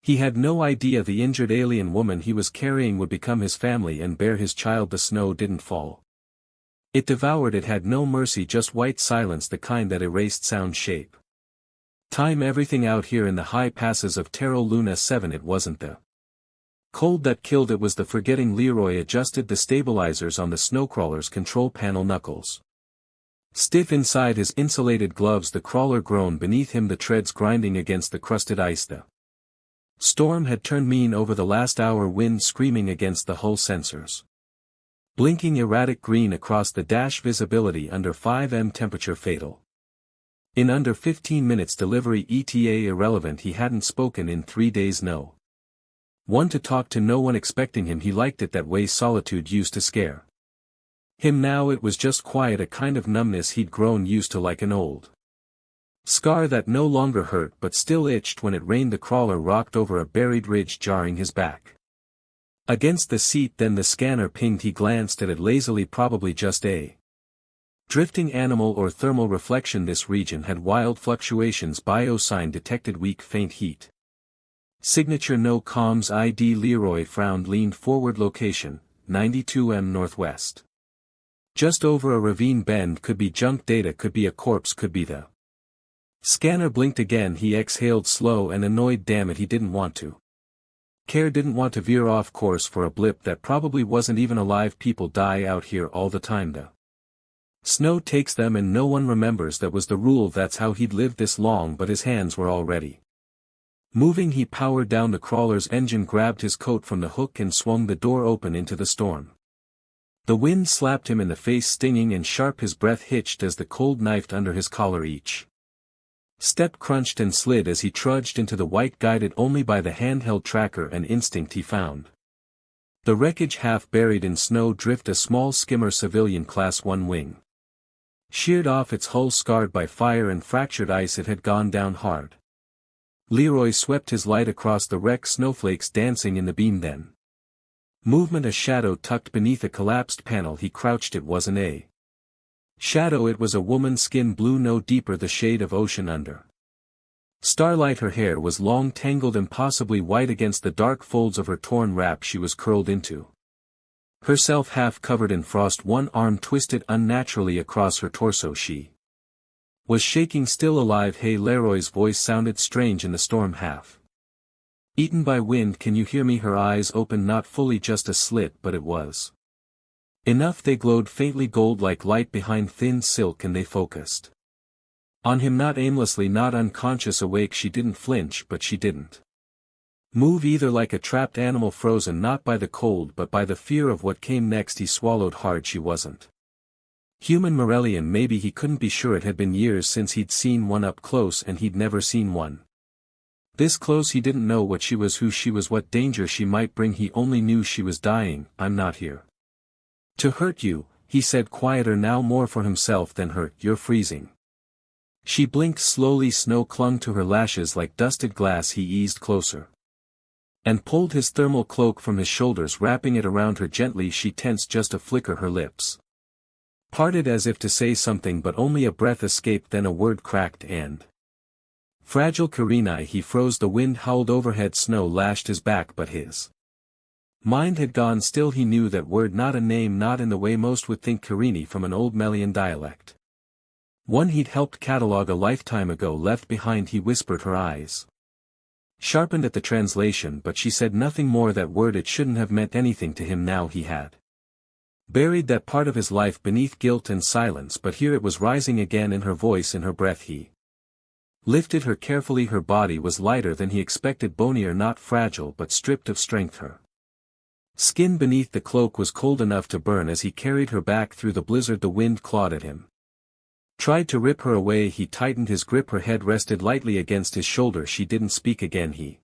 He had no idea the injured alien woman he was carrying would become his family and bear his child. The snow didn't fall. It devoured. It had no mercy, just white silence, the kind that erased sound, shape, time, everything. Out here in the high passes of Terra Luna 7, it wasn't the cold that killed, it was the forgetting. Leroy adjusted the stabilizers on the snowcrawler's control panel. Knuckles stiff inside his insulated gloves, the crawler groaned beneath him, the treads grinding against the crusted ice. The storm had turned mean over the last hour, wind screaming against the hull, sensors blinking erratic green across the dash, visibility under 5 temperature fatal. In under 15 minutes delivery, ETA irrelevant. He hadn't spoken in 3 days, no one to talk to, no one expecting him. He liked it that way. Solitude used to scare him. Now it was just quiet, a kind of numbness he'd grown used to, like an old scar that no longer hurt but still itched. When it rained, the crawler rocked over a buried ridge, jarring his back against the seat. Then the scanner pinged. He glanced at it lazily. Probably just a drifting animal or thermal reflection. This region had wild fluctuations. Biosign detected weak, faint heat signature. No comms ID. Leroy frowned, leaned forward. Location 92 northwest. Just over a ravine bend. Could be junk data, could be a corpse, could be the scanner blinked again. He exhaled, slow and annoyed. Damn it, he didn't want to care, didn't want to veer off course for a blip that probably wasn't even alive. People die out here all the time. The snow takes them and no one remembers. That was the rule. That's how he'd lived this long. But his hands were already moving. He powered down the crawler's engine, grabbed his coat from the hook and swung the door open into the storm. The wind slapped him in the face, stinging and sharp. His breath hitched as the cold knifed under his collar. Each step crunched and slid as he trudged into the white, guided only by the handheld tracker and instinct he found. The wreckage, half buried in snow drift, a small skimmer, civilian Class 1 wing, sheared off, its hull scarred by fire and fractured ice. It had gone down hard. Leroy swept his light across the wreck, snowflakes dancing in the beam. Then movement, a shadow tucked beneath a collapsed panel. He crouched. It wasn't a shadow, it was a woman, skin blue, no deeper, the shade of ocean under starlight. Her hair was long, tangled, impossibly white against the dark folds of her torn wrap. She was curled into herself, half covered in frost, one arm twisted unnaturally across her torso. She was shaking, still alive. Hey, Leroy's voice sounded strange in the storm, half eaten by wind. Can you hear me? Her eyes opened, not fully, just a slit, but it was enough. They glowed faintly, gold like light behind thin silk, and they focused on him, not aimlessly, not unconscious. Awake, she didn't flinch, but she didn't move either, like a trapped animal, frozen not by the cold but by the fear of what came next. He swallowed hard. She wasn't human. Morellian, maybe. He couldn't be sure. It had been years since he'd seen one up close, and he'd never seen one this close. He didn't know what she was, who she was, what danger she might bring. He only knew she was dying. I'm not here to hurt you, he said, quieter now, more for himself than hurt. You're freezing. She blinked slowly. Snow clung to her lashes like dusted glass. He eased closer and pulled his thermal cloak from his shoulders, wrapping it around her gently. She tensed just a flicker. Her lips parted as if to say something, but only a breath escaped. Then a word cracked, and fragile Karina. He froze. The wind howled overhead. Snow lashed his back, but his mind had gone. Still he knew that word, not a name, not in the way most would think. Karini, from an old Melian dialect, one he'd helped catalog a lifetime ago, left behind. He whispered. Her eyes sharpened at the translation, but she said nothing more. That word, it shouldn't have meant anything to him now. He had buried that part of his life beneath guilt and silence, but here it was rising again, in her voice, in her breath. He lifted her carefully. Her body was lighter than he expected, bonier, not fragile but stripped of strength. Her skin beneath the cloak was cold enough to burn as he carried her back through the blizzard. The wind clawed at him, tried to rip her away. He tightened his grip. Her head rested lightly against his shoulder. She didn't speak again. He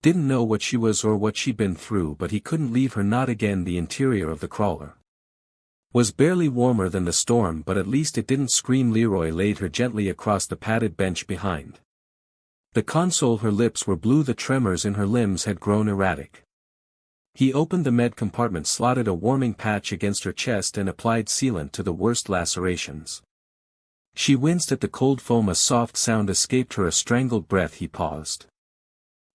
didn't know what she was or what she'd been through, but he couldn't leave her, not again. The interior of the crawler was barely warmer than the storm, but at least it didn't scream. Leroy laid her gently across the padded bench behind the console. Her lips were blue. The tremors in her limbs had grown erratic. He opened the med compartment, slotted a warming patch against her chest, and applied sealant to the worst lacerations. She winced at the cold foam. A soft sound escaped her, a strangled breath. He paused,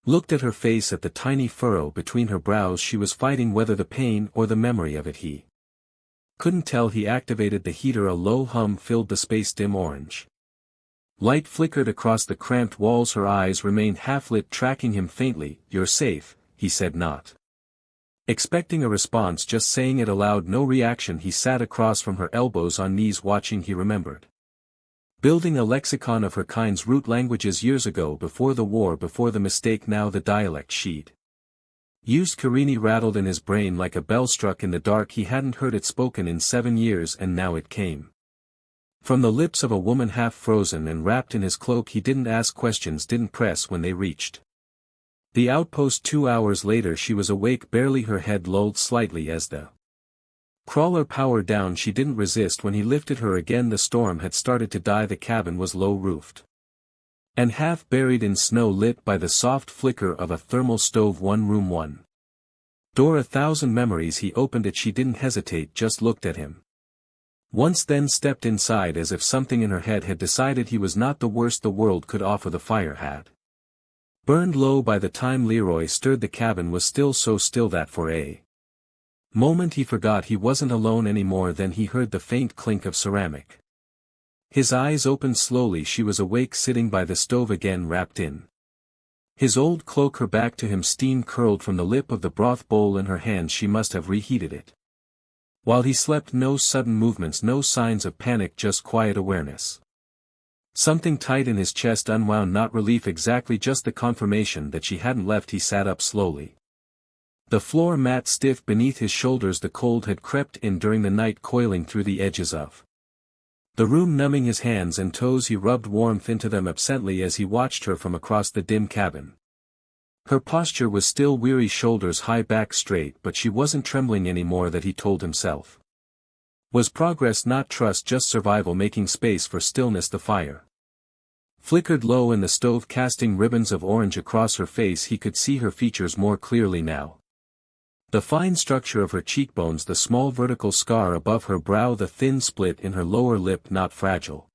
Looked at her face at the tiny furrow between her brows. She was fighting whether the pain or the memory of it. He couldn't tell. He activated the heater. A low hum filled the space. Dim orange light flickered across the cramped walls. Her eyes remained half-lit, tracking him faintly. "You're safe," he said, not expecting a response, just saying it aloud. No reaction. He sat across from her, elbows on knees, watching. He remembered building a lexicon of her kind's root languages years ago, before the war, before the mistake. Now the dialect she'd used. Karini rattled in his brain like a bell struck in the dark. He hadn't heard it spoken in 7 years, and now it came from the lips of a woman, half frozen and wrapped in his cloak. He didn't ask questions, didn't press. When they reached the outpost 2 hours later, she was awake, barely. Her head lolled slightly as the crawler powered down. She didn't resist when he lifted her again. The storm had started to die. The cabin was low-roofed and half buried in snow, lit by the soft flicker of a thermal stove. One room, one door, 1,000 memories. He opened it. She didn't hesitate, just looked at him once, then stepped inside, as if something in her head had decided he was not the worst the world could offer. The fire had burned low by the time Leroy stirred. The cabin was still, so still that for a moment he forgot he wasn't alone anymore. Then he heard the faint clink of ceramic. His eyes opened slowly. She was awake, sitting by the stove again, wrapped in his old cloak, her back to him. Steam curled from the lip of the broth bowl in her hands. She must have reheated it while he slept. No sudden movements, no signs of panic, just quiet awareness. Something tight in his chest unwound, not relief exactly, just the confirmation that she hadn't left. He sat up slowly. The floor mat stiff beneath his shoulders. The cold had crept in during the night, coiling through the edges of the room, numbing his hands and toes. He rubbed warmth into them absently as he watched her from across the dim cabin. Her posture was still weary, shoulders high, back straight, but she wasn't trembling anymore. That, he told himself, was progress, not trust, just survival, making space for stillness. The fire flickered low in the stove, casting ribbons of orange across her face. He could see her features more clearly now. The fine structure of her cheekbones, the small vertical scar above her brow, the thin split in her lower lip, not fragile,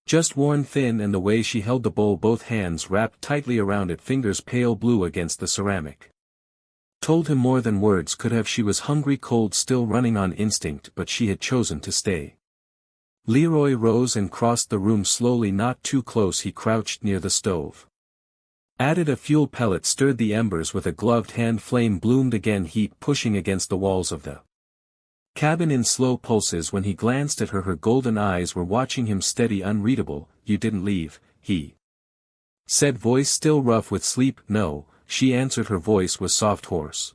just worn thin, and the way she held the bowl, both hands wrapped tightly around it, fingers pale blue against the ceramic, told him more than words could have. She was hungry, cold, still running on instinct, but she had chosen to stay. Leroy rose and crossed the room slowly, not too close. He crouched near the stove, added a fuel pellet, stirred the embers with a gloved hand. Flame bloomed again, heat pushing against the walls of the cabin in slow pulses. When he glanced at her, her golden eyes were watching him, steady, unreadable. "You didn't leave," he said, voice still rough with sleep. "No," she answered. Her voice was soft, hoarse,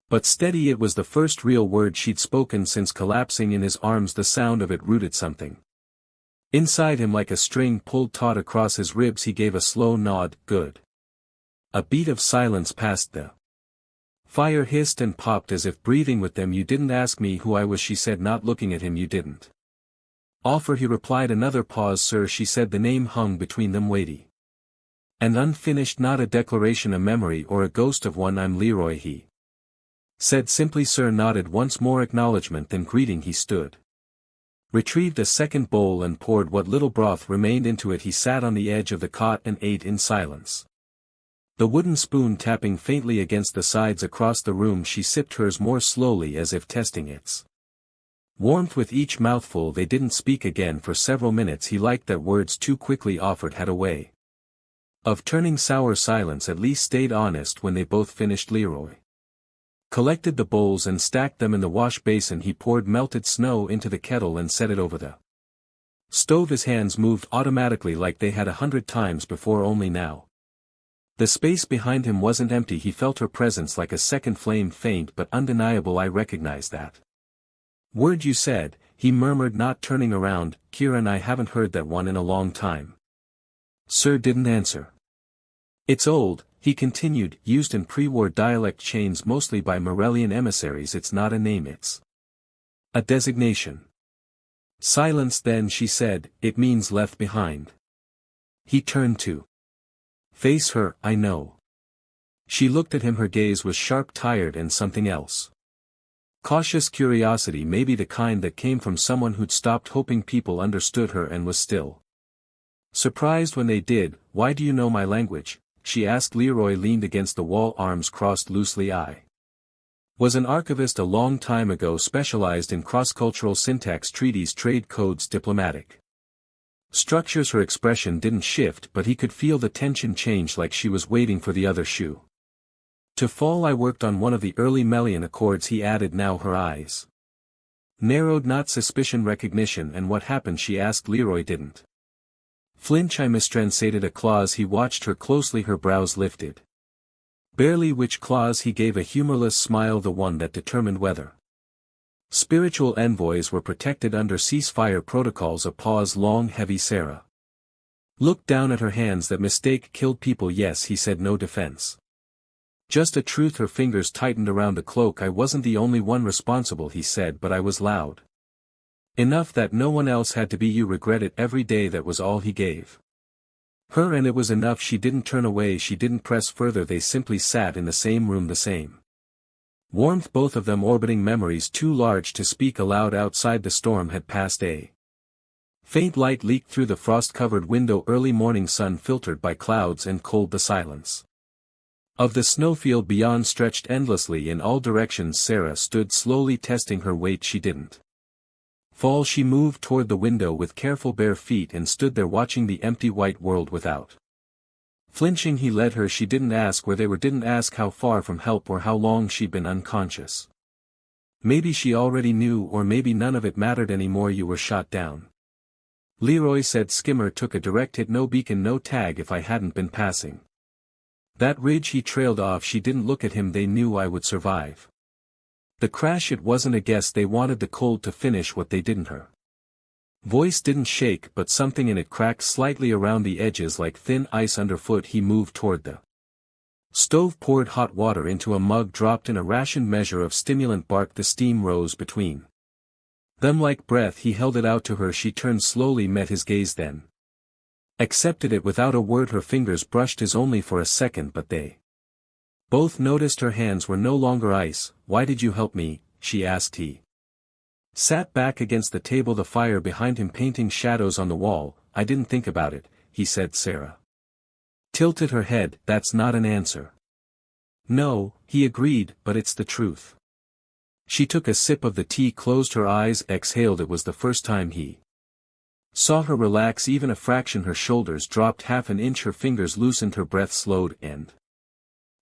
but steady. It was the first real word she'd spoken since collapsing in his arms. The sound of it rooted something inside him like a string pulled taut across his ribs. He gave a slow nod. "Good." A beat of silence passed. The fire hissed and popped as if breathing with them. "You didn't ask me who I was," she said, not looking at him. "You didn't offer," he replied. Another pause. "Sir," she said. The name hung between them, weighty and unfinished, not a declaration, a memory, or a ghost of one. "I'm Leroy," he said simply. Sir nodded once more, acknowledgement, then greeting. He stood, retrieved a second bowl and poured what little broth remained into it. He sat on the edge of the cot and ate in silence, the wooden spoon tapping faintly against the sides. Across the room she sipped hers more slowly, as if testing its warmth with each mouthful. They didn't speak again for several minutes. He liked that words too quickly offered had a way of turning sour. Silence at least stayed honest. When they both finished, Leroy collected the bowls and stacked them in the wash basin. He poured melted snow into the kettle and set it over the stove. His hands moved automatically, like they had 100 times before, only now the space behind him wasn't empty. He felt her presence like a second flame, faint but undeniable. "I recognize that word you said," he murmured, not turning around. "Kieran, I haven't heard that one in a long time." Sir didn't answer. "It's old," he continued, "used in pre-war dialect chains, mostly by Morellian emissaries. It's not a name, it's a designation." Silence. Then she said, "It means left behind." He turned to face her. "I know." She looked at him. Her gaze was sharp, tired, and something else. Cautious curiosity, maybe the kind that came from someone who'd stopped hoping people understood her and was still surprised when they did. "Why do you know my language?" she asked. Leroy leaned against the wall, arms crossed loosely. I was an archivist a long time ago, specialized in cross-cultural syntax, treaties, trade codes, diplomatic structures. Her expression didn't shift, but he could feel the tension change, like she was waiting for the other shoe to fall. I worked on one of the early Melian Accords, he added. Now her eyes narrowed, not suspicion, recognition. And what happened? She asked. Leroy didn't flinch. I mistranslated a clause. He watched her closely, her brows lifted. Barely. Which clause? He gave a humorless smile. The one that determined whether spiritual envoys were protected under ceasefire protocols. A pause, long, heavy. Sarah looked down at her hands. That mistake killed people. Yes, he said. No defense, just a truth. Her fingers tightened around the cloak. I wasn't the only one responsible, he said, but I was loud enough that no one else had to be. You regret it every day. That was all he gave her, and it was enough. She didn't turn away, she didn't press further. They simply sat in the same room, the same warmth, both of them orbiting memories too large to speak aloud. Outside the storm had passed. A faint light leaked through the frost-covered window. Early morning sun filtered by clouds and cold. The silence of the snowfield beyond stretched endlessly in all directions. Sarah stood slowly, testing her weight. She didn't fall. She moved toward the window with careful bare feet and stood there watching the empty white world without flinching. He led her. She didn't ask where they were, didn't ask how far from help or how long she'd been unconscious. Maybe she already knew, or maybe none of it mattered anymore. You were shot down, Leroy said. Skimmer took a direct hit. No beacon, no tag. If I hadn't been passing that ridge. He trailed off. She didn't look at him. They knew I would survive the crash. It wasn't a guess. They wanted the cold to finish what they didn't. Her voice didn't shake, but something in it cracked slightly around the edges, like thin ice underfoot. He moved toward the stove, poured hot water into a mug, dropped in a rationed measure of stimulant bark. The steam rose between them like breath. He held it out to her. She turned slowly, met his gaze, then accepted it without a word. Her fingers brushed his only for a second, but they both noticed her hands were no longer ice. Why did you help me? She asked. He sat back against the table, the fire behind him painting shadows on the wall. I didn't think about it, he said. Sarah tilted her head. That's not an answer. No, he agreed, but it's the truth. She took a sip of the tea, closed her eyes, exhaled. It was the first time he saw her relax even a fraction. Her shoulders dropped half an inch, her fingers loosened, her breath slowed, and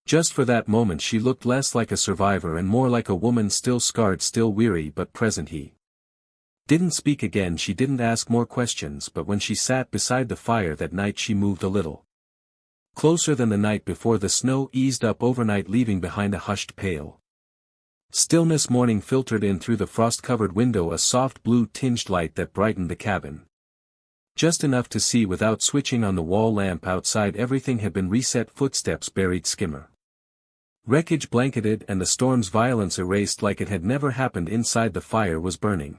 just for that moment she looked less like a survivor and more like a woman, still scarred, still weary, but present. He didn't speak again. She didn't ask more questions, but when she sat beside the fire that night she moved a little closer than the night before. The snow eased up overnight, leaving behind a hushed pale stillness. Morning filtered in through the frost-covered window, a soft blue-tinged light that brightened the cabin just enough to see without switching on the wall lamp. Outside everything had been reset. Footsteps buried, skimmer wreckage blanketed, and the storm's violence erased like it had never happened. Inside the fire was burning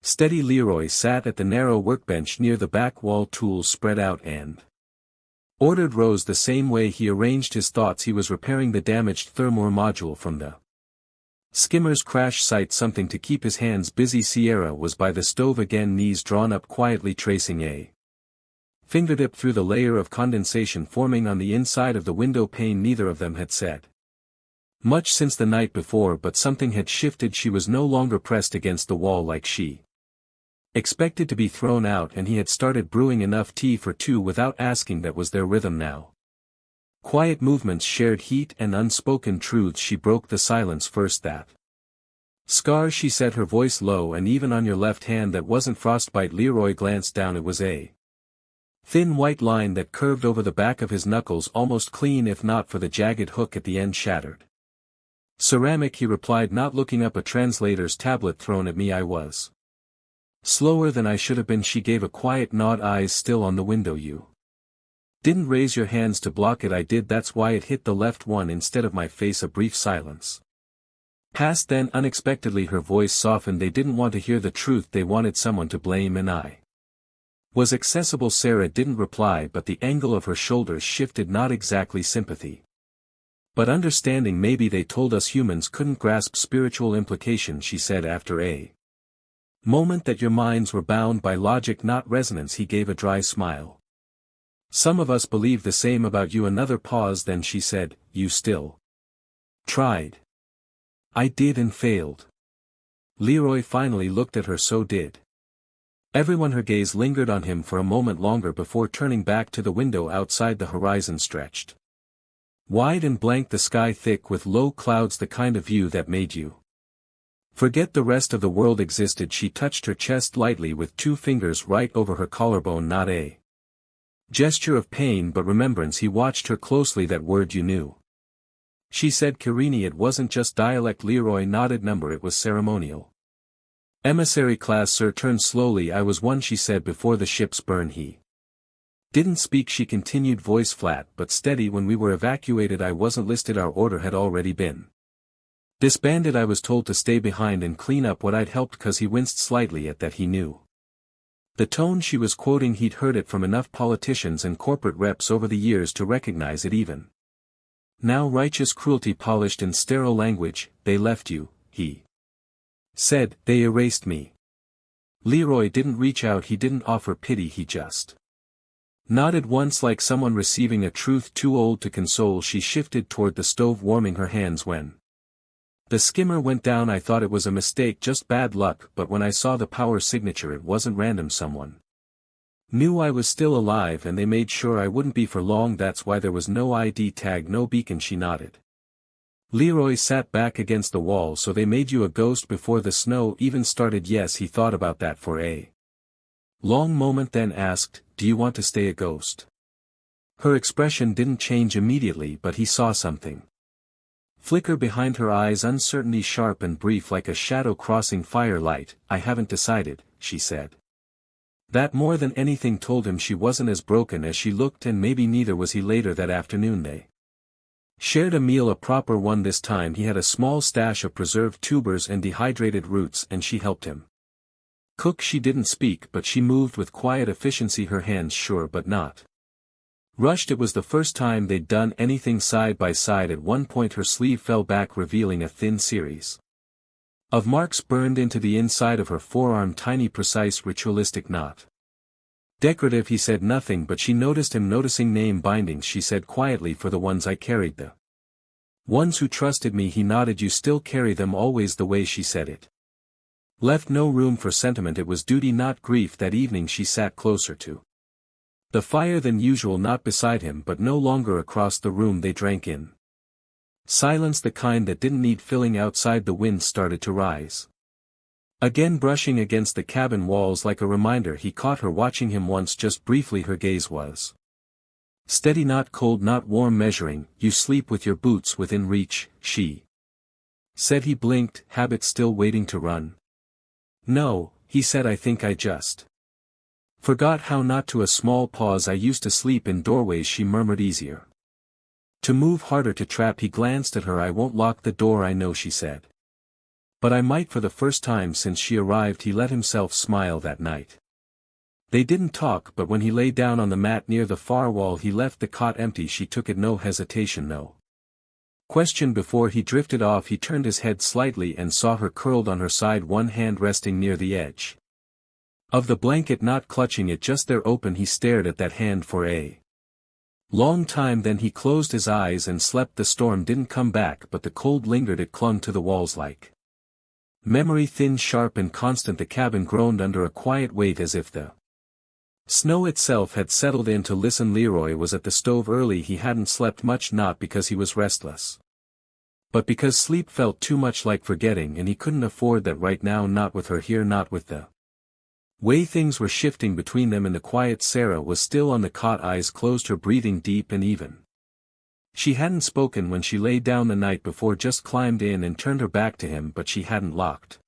steady. Leroy sat at the narrow workbench near the back wall, tools spread out and ordered rows the same way. He arranged his thoughts. He was repairing the damaged thermor module from the skimmer's crash site, something to keep his hands busy. Sierra was by the stove again, knees drawn up, quietly tracing a fingertip through the layer of condensation forming on the inside of the window pane. Neither of them had said much since the night before, but something had shifted. She was no longer pressed against the wall like she expected to be thrown out, and he had started brewing enough tea for two without asking. That was their rhythm now. Quiet movements, shared heat, and unspoken truths. She broke the silence first. That scar, she said, her voice low. And even on your left hand that wasn't frostbite. Leroy glanced down. It was a thin white line that curved over the back of his knuckles, almost clean if not for the jagged hook at the end. Shattered ceramic, he replied, not looking up. A translator's tablet thrown at me. I was slower than I should have been. She gave a quiet nod, eyes still on the window. You didn't raise your hands to block it. I did. That's why it hit the left one instead of my face. A brief silence passed, then unexpectedly her voice softened. They didn't want to hear the truth. They wanted someone to blame, and I was accessible. Sarah didn't reply, but the angle of her shoulders shifted. Not exactly sympathy, but understanding. Maybe they told us humans couldn't grasp spiritual implications, she said after a moment, that your minds were bound by logic, not resonance. He gave a dry smile. Some of us believe the same about you. Another pause, then she said, you still tried. I did and failed. Leroy finally looked at her. So did everyone. Her gaze lingered on him for a moment longer before turning back to the window outside. The horizon stretched wide and blank, the sky thick with low clouds, the kind of view that made you forget the rest of the world existed. She touched her chest lightly with two fingers right over her collarbone. Not a gesture of pain but remembrance. He watched her closely. That word you knew. She said, Kirini. It wasn't just dialect. Leroy nodded. Number. It was ceremonial. Emissary class, sir. Turned slowly. I was one, she said. Before the ships burn. He didn't speak. She continued, voice flat but steady. When we were evacuated I wasn't listed. Our order had already been disbanded. I was told to stay behind and clean up what I'd helped. Cause he winced slightly at that. He knew the tone she was quoting. He'd heard it from enough politicians and corporate reps over the years to recognize it even now. Righteous cruelty, polished and sterile language. They left you, he said. They erased me. Leroy didn't reach out. He didn't offer pity. He just nodded once, like someone receiving a truth too old to console. She shifted toward the stove, warming her hands when the skimmer went down. I thought it was a mistake, just bad luck, but when I saw the power signature it wasn't random. Someone knew I was still alive and they made sure I wouldn't be for long. That's why there was no ID tag, no beacon. She nodded. Leroy sat back against the wall. So they made you a ghost before the snow even started? Yes. He thought about that for a long moment, then asked, do you want to stay a ghost? Her expression didn't change immediately, but he saw something flicker behind her eyes, uncertainty sharp and brief like a shadow crossing firelight. I haven't decided, she said. That more than anything told him she wasn't as broken as she looked, and maybe neither was he. Later that afternoon they shared a meal, a proper one this time. He had a small stash of preserved tubers and dehydrated roots and she helped him cook. She didn't speak but she moved with quiet efficiency, her hands sure but not rushed. It was the first time they'd done anything side by side. At one point her sleeve fell back, revealing a thin series of marks burned into the inside of her forearm. Tiny, precise, ritualistic, not decorative. He said nothing but she noticed him noticing. Name bindings, she said quietly. For the ones I carried, the ones who trusted me. He nodded. You still carry them always? The way she said it left no room for sentiment. It was duty, not grief. That evening she sat closer to the fire than usual, not beside him but no longer across the room. They drank in silence, the kind that didn't need filling. Outside the wind started to rise again, brushing against the cabin walls like a reminder. He caught her watching him once, just briefly. Her gaze was steady, not cold, not warm, measuring. You sleep with your boots within reach, she said. He blinked, habit still waiting to run. No, he said, I think I just forgot how not to. A small pause. I used to sleep in doorways, she murmured. Easier to move, harder to trap. He glanced at her. I won't lock the door, I know, she said. But I might. For the first time since she arrived he let himself smile that night. They didn't talk, but when he lay down on the mat near the far wall he left the cot empty. She took it, no hesitation, no question. Before he drifted off he turned his head slightly and saw her curled on her side, one hand resting near the edge of the blanket, not clutching it, just there, open. He stared at that hand for a long time, then he closed his eyes and slept. The storm didn't come back but the cold lingered. It clung to the walls like memory, thin, sharp and constant. The cabin groaned under a quiet weight as if the snow itself had settled in to listen. Leroy was at the stove early. He hadn't slept much, not because he was restless but because sleep felt too much like forgetting, and he couldn't afford that right now. Not with her here, not with the way things were shifting between them. In the quiet Sarah was still on the cot, eyes closed, her breathing deep and even. She hadn't spoken when she lay down the night before, just climbed in and turned her back to him, but she hadn't locked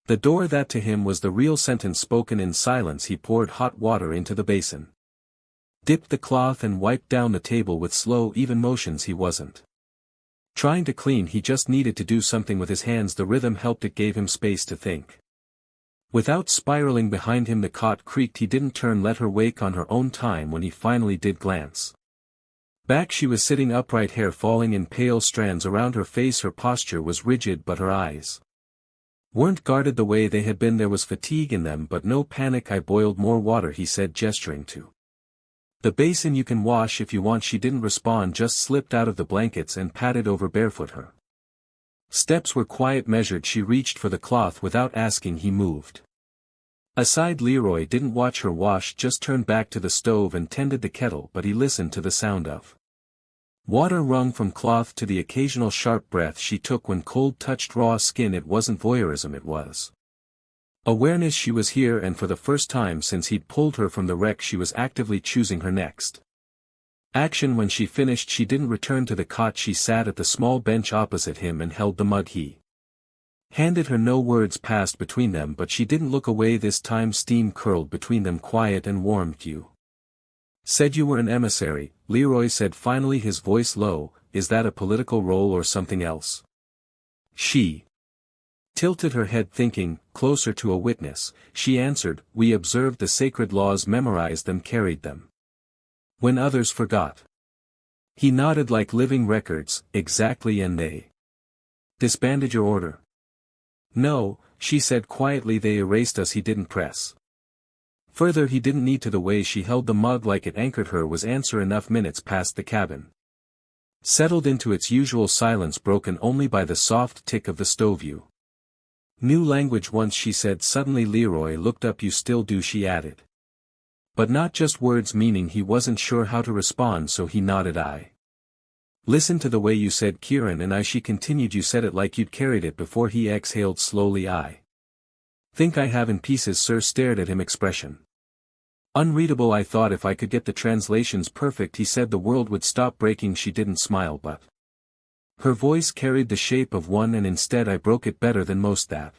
the door. That to him was the real sentence spoken in silence. He poured hot water into the basin, dipped the cloth and wiped down the table with slow, even motions. He wasn't trying to clean, he just needed to do something with his hands. The rhythm helped, it gave him space to think. Without spiraling behind him the cot creaked. He didn't turn, let her wake on her own time. When he finally did glance back she was sitting upright, hair falling in pale strands around her face. Her posture was rigid but her eyes weren't guarded the way they had been. There was fatigue in them but no panic. I boiled more water, he said, gesturing to The basin you can wash if you want. She didn't respond, just slipped out of the blankets and padded over barefoot. Her steps were quiet, measured. She reached for the cloth without asking. He moved aside. Leroy didn't watch her wash, just turned back to the stove and tended the kettle, but he listened to the sound of water wrung from cloth, to the occasional sharp breath she took when cold touched raw skin. It wasn't voyeurism, it was awareness. She was here, and for the first time since he'd pulled her from the wreck she was actively choosing her next action. When she finished, she didn't return to the cot. She sat at the small bench opposite him and held the mug he handed her. No words passed between them, but she didn't look away this time. Steam curled between them, quiet and warm. "You said you were an emissary," Leroy said finally, his voice low. "Is that a political role or something else?" She tilted her head, thinking, closer to a witness. She answered, "We observed the sacred laws, memorized them, carried them when others forgot." He nodded. "Like living records." "Exactly. And they disbanded your order?" "No," she said quietly, "they erased us." He didn't press further. He didn't need to. The way she held the mug like it anchored her was answer enough. Minutes passed. The cabin settled into its usual silence, broken only by the soft tick of the stove. "You new language once," she said suddenly. Leroy looked up. "You still do," she added. But not just words, meaning. He wasn't sure how to respond, so he nodded. "I listen to the way you said Kieran and I," she continued. "You said it like you'd carried it before." He exhaled slowly. "I think I have in pieces, sir." Stared at him, expression unreadable. "I thought if I could get the translations perfect," he said, "the world would stop breaking." She didn't smile, but her voice carried the shape of one. "And instead I broke it better than most." That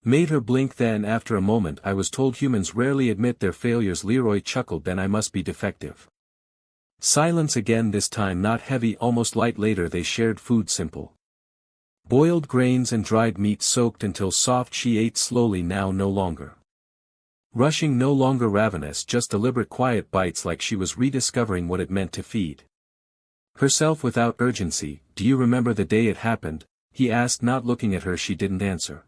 made her blink. Then after a moment, "I was told humans rarely admit their failures." Leroy chuckled. "Then I must be defective." Silence again, this time not heavy, almost light. Later they shared food, simple boiled grains and dried meat, soaked until soft. She ate slowly now, no longer rushing, no longer ravenous, just deliberate, quiet bites, like she was rediscovering what it meant to feed herself without urgency. "Do you remember the day it happened?" he asked, not looking at her. She didn't answer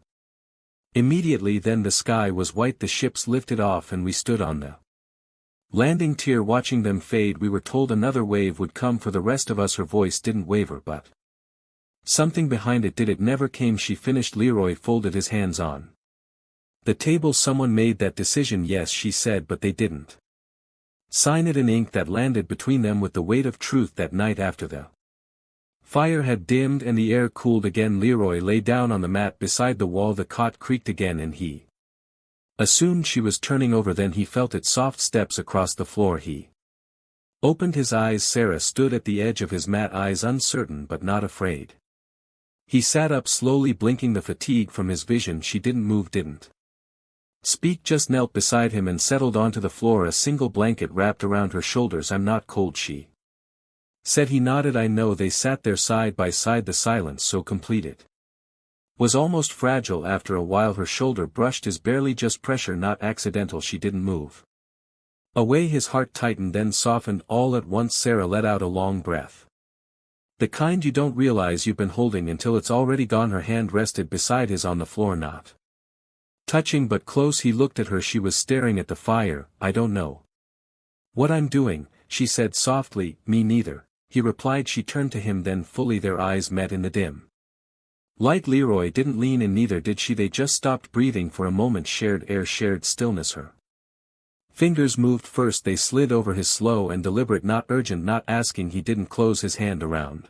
immediately. "Then the sky was white, the ships lifted off, and we stood on the landing tier watching them fade. We were told another wave would come for the rest of us." Her voice didn't waver, but something behind it did. "It never came," she finished. Leroy folded his hands on the table. "Someone made that decision." "Yes," she said, "but they didn't sign it in ink." That landed between them with the weight of truth. That night, after the fire had dimmed and the air cooled again, Leroy lay down on the mat beside the wall. The cot creaked again, and he assumed she was turning over. Then he felt its soft steps across the floor. He opened his eyes. Sarah stood at the edge of his mat, eyes uncertain but not afraid. He sat up slowly, blinking the fatigue from his vision. She didn't move, didn't speak, just knelt beside him and settled onto the floor, a single blanket wrapped around her shoulders. "I'm not cold," she said. He nodded. "I know." They sat there side by side, the silence so complete it was almost fragile. After a while her shoulder brushed his, barely, just pressure, not accidental. She didn't move away. His heart tightened, then softened all at once. Sarah let out a long breath. The kind you don't realize you've been holding until it's already gone. Her hand rested beside his on the floor, not touching but close. He looked at her. She was staring at the fire. "I don't know what I'm doing," she said softly. "Me neither," he replied. She turned to him, then fully their eyes met in the dim light. Leroy didn't lean in, neither did she. They just stopped breathing for a moment. Shared air, shared stillness. Her fingers moved first. They slid over his, slow and deliberate, not urgent, not asking. He didn't close his hand around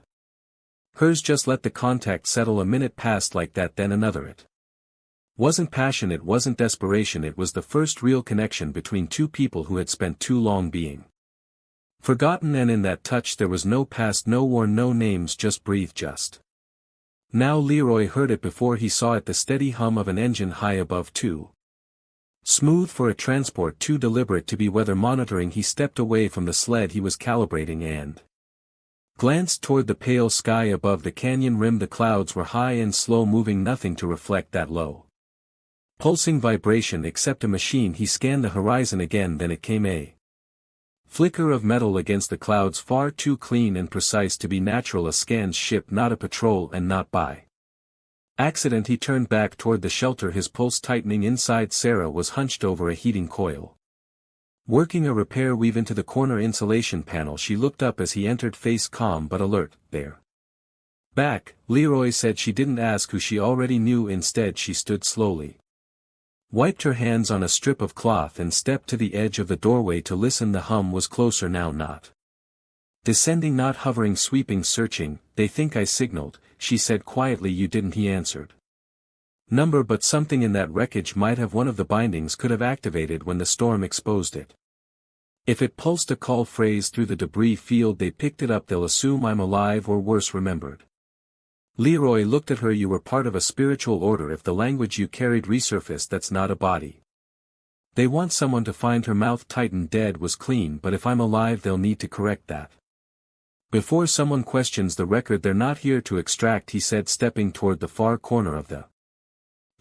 hers, just let the contact settle. A minute passed like that, then another. It wasn't passion, it wasn't desperation, it was the first real connection between two people who had spent too long being forgotten. And in that touch there was no past, no war, no names, just breathe, just now. Leroy heard it before he saw it, the steady hum of an engine high above, too smooth for a transport, too deliberate to be weather monitoring. He stepped away from the sled he was calibrating and glanced toward the pale sky above the canyon rim. The clouds were high and slow moving, nothing to reflect that low pulsing vibration except a machine. He scanned the horizon again, then it came, a flicker of metal against the clouds, far too clean and precise to be natural. A scanned ship, not a patrol, and not by accident. He turned back toward the shelter, his pulse tightening inside. Sarah was hunched over a heating coil, Working a repair weave into the corner insulation panel, she looked up as he entered, face calm but alert. There. Back, Leroy said. She didn't ask who she already knew. Instead she stood slowly. Wiped her hands on a strip of cloth and stepped to the edge of the doorway to listen. The hum was closer now, not descending, not hovering, sweeping, searching. They think I signaled, she said quietly. You didn't, he answered. Number, but something in that wreckage might have. One of the bindings could have activated when the storm exposed it. If it pulsed a call phrase through the debris field, they picked it up. They'll assume I'm alive, or worse, remembered. Leroy looked at her. You were part of a spiritual order. If the language you carried resurfaced, that's not a body. They want someone to find. Her mouth tightened. Dead was clean, but if I'm alive they'll need to correct that. Before someone questions the record they're not here to extract, he said, stepping toward the far corner of the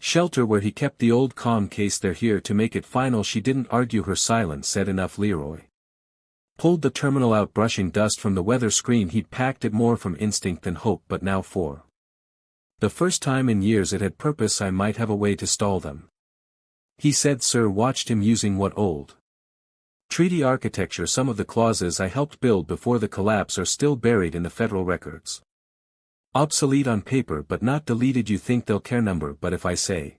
shelter where he kept the old comm case. They're here to make it final. She didn't argue. Her silence said enough. Leroy pulled the terminal out, brushing dust from the weather screen. He'd packed it more from instinct than hope, but now for the first time in years it had purpose. I might have a way to stall them, he said. Sir watched him using what old treaty architecture. Some of the clauses I helped build before the collapse are still buried in the federal records. Obsolete on paper but not deleted. You think they'll care? Number, but if I say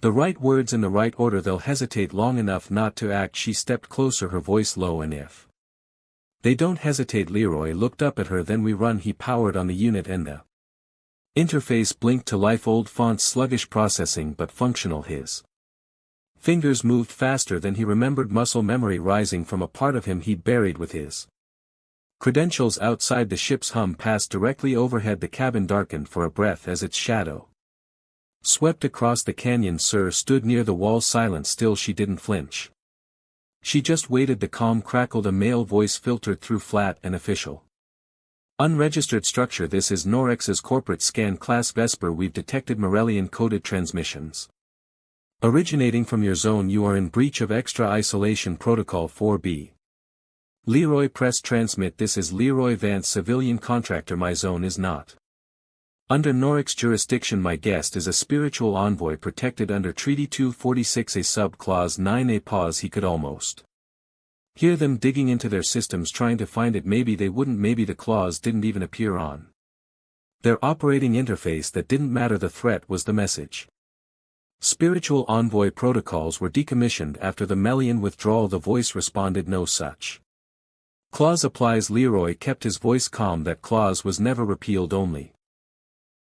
the right words in the right order they'll hesitate long enough not to act. She stepped closer, her voice low. And if they don't hesitate? Leroy looked up at her. Then we run. He powered on the unit and the interface blinked to life. Old fonts, sluggish processing but functional. His fingers moved faster than he remembered, muscle memory rising from a part of him he'd buried with his credentials. Outside, the ship's hum passed directly overhead. The cabin darkened for a breath as its shadow swept across the canyon. Sir stood near the wall, silent still. She didn't flinch. She just waited. The calm crackled. A male voice filtered through, flat and official. Unregistered structure. This is Norex's corporate scan, class Vesper. We've detected Morellian-coded transmissions originating from your zone. You are in breach of extra isolation protocol 4B. Leroy pressed transmit. This is Leroy Vance, civilian contractor. My zone is not under Norex jurisdiction. My guest is a spiritual envoy protected under Treaty 246A sub clause 9A. Pause. He could almost hear them digging into their systems trying to find it. Maybe they wouldn't. Maybe the clause didn't even appear on their operating interface. That didn't matter. The threat was the message. Spiritual envoy protocols were decommissioned after the Melian withdrawal. The voice responded, no such clause applies. Leroy kept his voice calm. That clause was never repealed, only